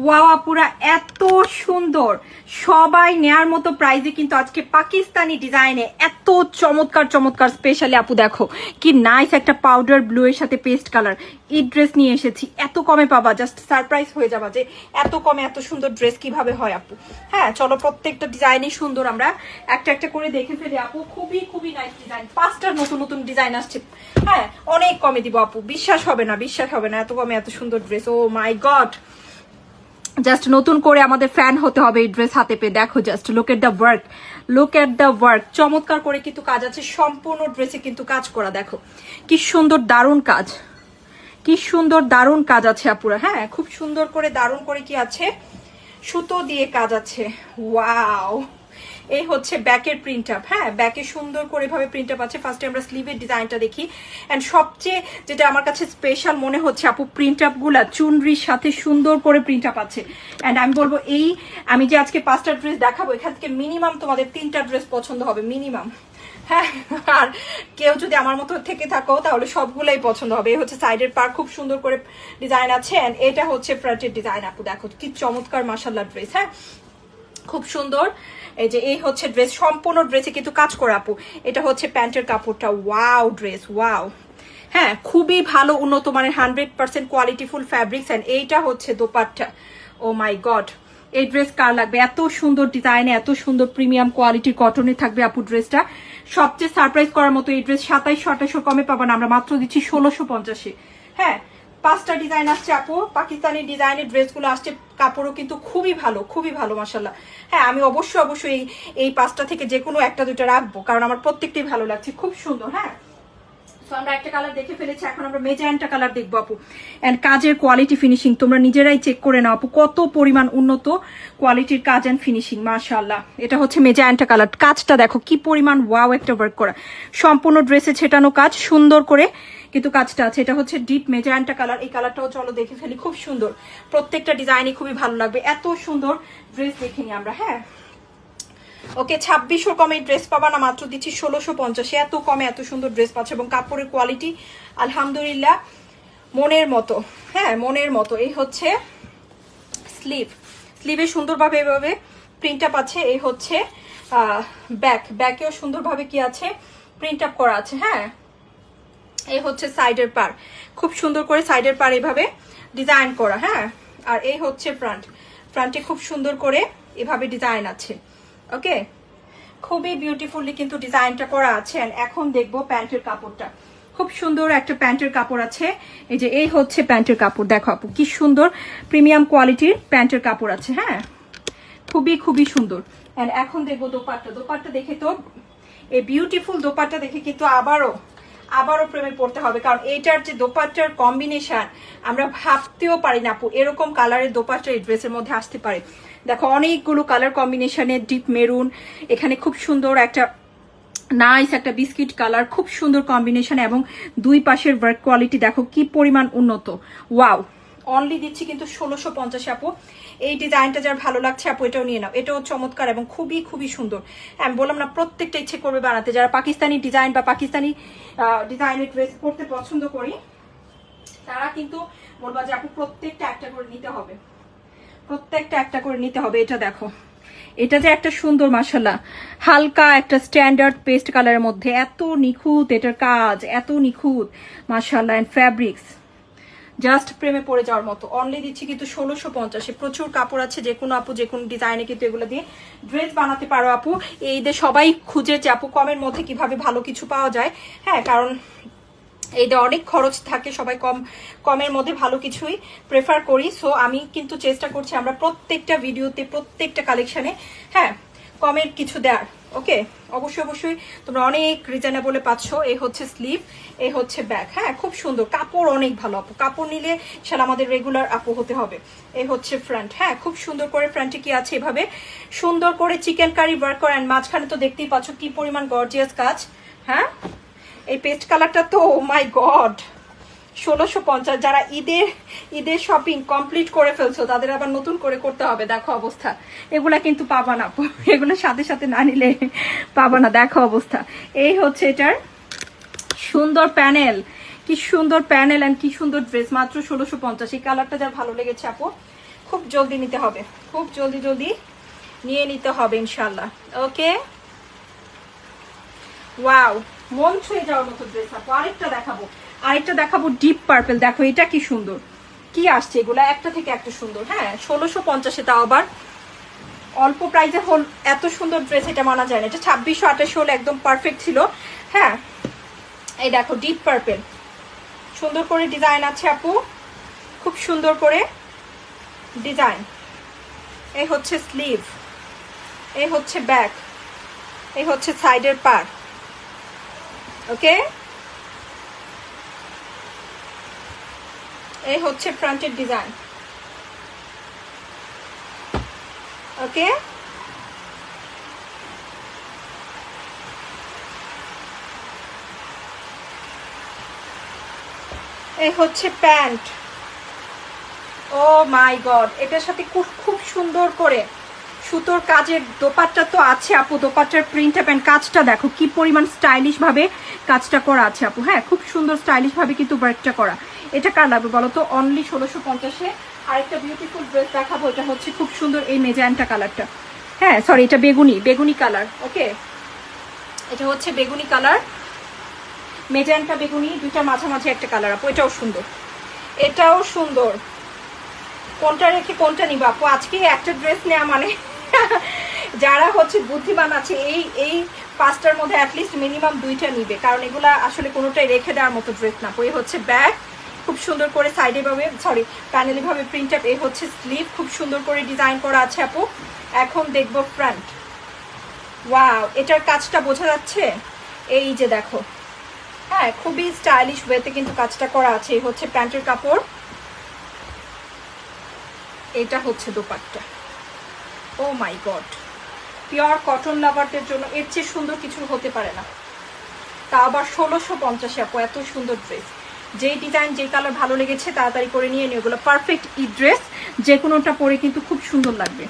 Wow আপুরা এত সুন্দর, সবাই নেয়ার মতো প্রাইসে কিন্তু আজকে পাকিস্তানি ডিজাইনে এত চমৎকার চমৎকার। স্পেশালি আপু দেখো কি নাইস একটা পাউডার ব্লু এর সাথে পেস্ট কালার এই ড্রেস নিয়ে এসেছি। এত কমে পাবা, জাস্ট সারপ্রাইজ হয়ে যাবা যে এত কমে এত সুন্দর ড্রেস কিভাবে হয় আপু। হ্যাঁ চলো প্রত্যেকটা ডিজাইনই সুন্দর, আমরা একটা একটা করে দেখে ফেলি আপু। খুবই খুবই নাইস ডিজাইন, 5টা নতুন নতুন ডিজাইন আসছে। হ্যাঁ অনেক কমে দিব আপু, বিশ্বাস হবে না, বিশ্বাস হবে না এত কমে এত সুন্দর ড্রেস। ও মাই গড, জাস্ট নতুন করে আমাদের ফ্যান হতে হবে এই ড্রেস হাতে পেয়ে। দেখো just look at the work, look at the work, চমৎকার করে কিন্তু কাজ আছে সম্পূর্ণ ড্রেসে কিন্তু কাজ করা। দেখো কি সুন্দর দারুণ কাজ, কি সুন্দর দারুণ কাজ আছে আপুরা। হ্যাঁ খুব সুন্দর করে দারুণ করে কি আছে, সুতো দিয়ে কাজ আছে। ওয়াও, এই হচ্ছে ব্যাকের প্রিন্ট আপ। হ্যাঁ ব্যাকে সুন্দর করে এভাবে প্রিন্ট আপ আছে। ফার্স্টে আমরা স্লিভের ডিজাইনটা দেখি। এন্ড সবচেয়ে যেটা আমার কাছে স্পেশাল মনে হচ্ছে আপু, প্রিন্ট আপ গুলা চুনরির সাথে সুন্দর করে প্রিন্ট আপ আছে। এন্ড আমি বলবো এই আমি যে আজকে 5টা ড্রেস দেখাবো, এখান থেকে মিনিমাম তোমাদের 3টা ড্রেস পছন্দ হবে মিনিমাম। হ্যাঁ আর কেউ যদি আমার মতো থেকে থাকো তাহলে সবগুলাই পছন্দ হবে। এই হচ্ছে সাইডের পার, খুব সুন্দর করে ডিজাইন আছে। এন্ড এটা হচ্ছে ফ্রন্টের ডিজাইন আপু, দেখো কি চমৎকার মাশাআল্লাহ ড্রেস। হ্যাঁ খুব সুন্দর। এই যে এই হচ্ছে ড্রেস, সম্পূর্ণ ড্রেসে কিন্তু কাজ করে আপু। এটা হচ্ছে প্যান্টের কাপড়টা। Wow dress, wow. হ্যাঁ খুবই ভালো উন্নত মানের 100% কোয়ালিটিফুল ফ্যাব্রিক্স। এন্ড এইটা হচ্ছে দোপাট্টা। ও মাই গড, এই ড্রেস কার লাগবে? এত সুন্দর ডিজাইনে এত সুন্দর প্রিমিয়াম কোয়ালিটির কটনে থাকবে আপু ড্রেসটা। সবচেয়ে সারপ্রাইজ করার মতো এই ড্রেস 2700-2800 কমে পাবেন, আমরা মাত্র দিচ্ছি 1650। হ্যাঁ 5টা ডিজাইন আসছে আপু, পাকিস্তানি ডিজাইনের ড্রেসগুলো আসছে, কাপড়ও কিন্তু খুবই ভালো, খুবই ভালো মাশাআল্লাহ। হ্যাঁ আমি অবশ্যই এই 5টা থেকে যে কোনো একটা দুটো রাখবো, কারণ আমার প্রত্যেকটাই ভালো লাগছে, খুব সুন্দর। হ্যাঁ তো আমরা একটা কালার দেখে ফেলেছি, এখন আমরা মেজেন্টা কালার দেখবো আপু। এন্ড কাজের কোয়ালিটি ফিনিশিং তোমরা নিজেরাই চেক করে নাও আপু, কত পরিমাণ উন্নত কোয়ালিটির কাজ এন্ড ফিনিশিং মাশাআল্লাহ। এটা হচ্ছে মেজেন্টা কালার, কাজটা দেখো কি পরিমাণ ওয়াও একটা ওয়ার্ক করা, সম্পূর্ণ ড্রেসে ছেটানো কাজ সুন্দর করে কিন্তু কাজটা আছে। এটা হচ্ছে ডিপ মেজেন্টা কালার, এই কালারটাও চলো দেখে ফেলি, খুব সুন্দর। প্রত্যেকটা ডিজাইনই খুবই ভালো লাগবে, এত সুন্দর ড্রেস দেখিনি আমরা। হ্যাঁ ওকে 2600 কমে ড্রেস পাবা না, মাত্র দিচ্ছি 1650। এত কমে এত সুন্দর ড্রেস পাচ্ছে এবং কাপড়ের কোয়ালিটি আলহামদুলিল্লাহ মনের মতো। হ্যাঁ মনের মতো। এই হচ্ছে স্লিভ, স্লিভে সুন্দরভাবে এভাবে প্রিন্ট আপ আছে। এই হচ্ছে ব্যাকেও সুন্দরভাবে কি আছে প্রিন্ট আপ করা আছে। হ্যাঁ এই হচ্ছে সাইডের পার, খুব সুন্দর করে সাইডের পার এইভাবে ডিজাইন করা। হ্যাঁ আর এই হচ্ছে ফ্রন্টে খুব সুন্দর করে এভাবে ডিজাইন আছে। ওকে খুবই বিউটিফুলি কিন্তু ডিজাইনটা করা আছে। এখন দেখবো প্যান্টের কাপড়টা, খুব সুন্দর একটা প্যান্টের কাপড় আছে। এই যে এই হচ্ছে প্যান্টের কাপড়, দেখো আপু কি সুন্দর প্রিমিয়াম কোয়ালিটির প্যান্টের কাপড় আছে। হ্যাঁ খুবই খুবই সুন্দর। এন্ড এখন দেখবো দোপাট্টা, দোপাট্টা দেখে তো এই বিউটিফুল দোপাট্টা দেখে কিন্তু আবারও প্রেমে পড়তে হবে, কারণ এইটার যে দোপাট্টার কম্বিনেশন আমরা ভাবতেও পারি না আপু এরকম কালারের দোপাট্টা এই ড্রেসের মধ্যে আসতে পারে। দেখো অনেকগুলো কালার কম্বিনেশনে, ডিপ মেরুন, এখানে খুব সুন্দর একটা নাইস একটা বিস্কিট কালার, খুব সুন্দর কম্বিনেশন এবং দুই পাশের ওয়ার্ক কোয়ালিটি দেখো কি পরিমাণ উন্নত। ওয়াও অনলি দিচ্ছি কিন্তু 1650 আপু। এই ডিজাইনটা যার ভালো লাগছে আপু এটাও নিয়ে নাও, এটাও চমৎকার এবং খুবই খুবই সুন্দর। আমি বললাম না প্রত্যেকটা ইচ্ছে করবে বানাতে, যারা পাকিস্তানি ডিজাইন বা পাকিস্তানি ডিজাইনের ড্রেস পরতে পছন্দ করি তারা কিন্তু বলবা যে আপু প্রত্যেকটা একটা করে নিতে হবে, প্রত্যেকটা একটা করে নিতে হবে। এটা দেখো এটা যে একটা সুন্দর মাশাআল্লাহ হালকা একটা স্ট্যান্ডার্ড পেস্ট কালারের মধ্যে এত নিখুঁত এটার কাজ, এত নিখুঁত মাশাআল্লাহ। এন্ড ফ্যাব্রিক্স জাস্ট প্রেমে পড়ে যাওয়ার মতো। অনলি দিচ্ছি কিন্তু 1650। প্রচুর কাপড় আছে, যে কোনো আপু যে কোনো ডিজাইনে কিন্তু এগুলো দিয়ে ড্রেস বানাতে পারো আপু। এই ঈদে সবাই খুঁজে যে আপু কমের মধ্যে কিভাবে ভালো কিছু পাওয়া যায়। হ্যাঁ কারণ এইটা অনেক খরচ থাকে, সবাই কমের মধ্যে ভালো কিছুই প্রেফার করি। সো আমি কিন্তু চেষ্টা করছি আমরা প্রত্যেকটা ভিডিওতে প্রত্যেকটা কালেকশনে হ্যাঁ কমের কিছু দেওয়ার। ওকে অবশ্যই তোমরা অনেক রিজনেবলে পাচ্ছ। এই হচ্ছে স্লিভ, এই হচ্ছে ব্যাক। হ্যাঁ খুব সুন্দর কাপড়, অনেক ভালো আপু, কাপড় নিলে সেটা আমাদের রেগুলার আপু হতে হবে। এই হচ্ছে ফ্রন্ট। হ্যাঁ খুব সুন্দর করে ফ্রন্টে কি আছে এভাবে সুন্দর করে চিকেন কারি ওয়ার্ক করা। মাঝখানে তো দেখতেই পাচ্ছ কি পরিমাণ গর্জিয়াস কাজ। হ্যাঁ এই পেস্ট কালারটা তো ও মাই গড 1650। যারা ঈদের শপিং কমপ্লিট করে ফেলছো তাদের আবার নতুন করে করতে হবে। দেখো অবস্থা, এগুলা কিন্তু পাবা না, এগুলো সাথে সাথে না নিলে পাবা না। দেখো অবস্থা, এই হচ্ছে এটার সুন্দর প্যানেল, কি সুন্দর প্যানেল এন্ড কি সুন্দর ড্রেস, মাত্র 1650। এই কালারটা যার ভালো লেগেছে আপু খুব জলদি নিতে হবে, খুব জলদি জলদি নিয়ে নিতে হবে ইনশাল্লাহ। ওকে, ওয়াও, মন ছুঁয়ে যাওয়ার মতো ড্রেস আপু। আরেকটা দেখাবো ডিপ পার্পল। দেখো এটা কি সুন্দর, কি আসছে এগুলা, একটা থেকে একটা সুন্দর। হ্যাঁ, 1650-এ, তাও আবার অল্প প্রাইসে হল এত সুন্দর ড্রেস, এটা মানা যায় না। এটা 2628 হলে একদম পারফেক্ট ছিল। হ্যাঁ, এই দেখো ডিপ পার্পল, সুন্দর করে ডিজাইন আছে আপু, খুব সুন্দর করে ডিজাইন। এই হচ্ছে স্লিভ, এই হচ্ছে ব্যাক, এই হচ্ছে সাইডের পার। ওকে, এই হচ্ছে ফ্রন্টের ডিজাইন। ওকে, এই হচ্ছে প্যান্ট। ও মাই গড, এটার সাথে খুব সুন্দর করে সুতোর কাজের দোপাট্টা তো আছে আপু। দোপাট্টার প্রিন্ট আপ এন্ড কাজটা দেখো কি পরিমাণ স্টাইলিশ ভাবে কাজটা করা আছে আপু। হ্যাঁ, খুব সুন্দর স্টাইলিশ ভাবে কিন্তু ওয়ার্কটা করা। এটা কার লাগবে বলো তো? অনলি 1650-এ। আরেকটা বিউটিফুল ড্রেস দেখাবো, এটা হচ্ছে খুব সুন্দর এই মেজেন্টা কালারটা। হ্যাঁ সরি, এটা বেগুনি কালার। ওকে, এটা হচ্ছে বেগুনি কালার, মেজেন্টা বেগুনি, দুইটা মাঝামাঝি একটা কালার আপু। এটাও সুন্দর, এটাও সুন্দর। কোনটা রেখে কোনটা নিবা আপু? আজকে একটা ড্রেস নেওয়া মানে যারা হচ্ছে বুদ্ধিমান আছে এই 5টার মধ্যে অ্যাটলিস্ট মিনিমাম 2টা নিবে, কারণ এগুলা আসলে কোনোটাই রেখে দেওয়ার মতো ড্রেস না। এই হচ্ছে ব্যাক, খুব সুন্দর করে সাইডে ভাবে প্যানেলি ভাবে প্রিন্ট আপ। এই হচ্ছে স্লিভ, খুব সুন্দর করে ডিজাইন করা আছে আপু। এখন দেখবো ফ্রন্ট। ওয়াও, এটার কাজটা বোঝা যাচ্ছে, এই যে দেখো। হ্যাঁ, খুবই স্টাইলিশ ওয়েতে কিন্তু কাজটা করা আছে। এই হচ্ছে প্যান্টের কাপড়, এটা হচ্ছে দোপাট্টা। ও মাই গড, পিওর কটন লাভারদের জন্য এর চেয়ে সুন্দর কিছু হতে পারে না। তা আবার 1650 আপু, এত সুন্দর ড্রেস। যেই ডিজাইন যেই কালার ভালো লেগেছে তাড়াতাড়ি করে নিয়ে নিও। এগুলো পারফেক্ট ই ড্রেস, যে কোনোটা পরে কিন্তু খুব সুন্দর লাগবে।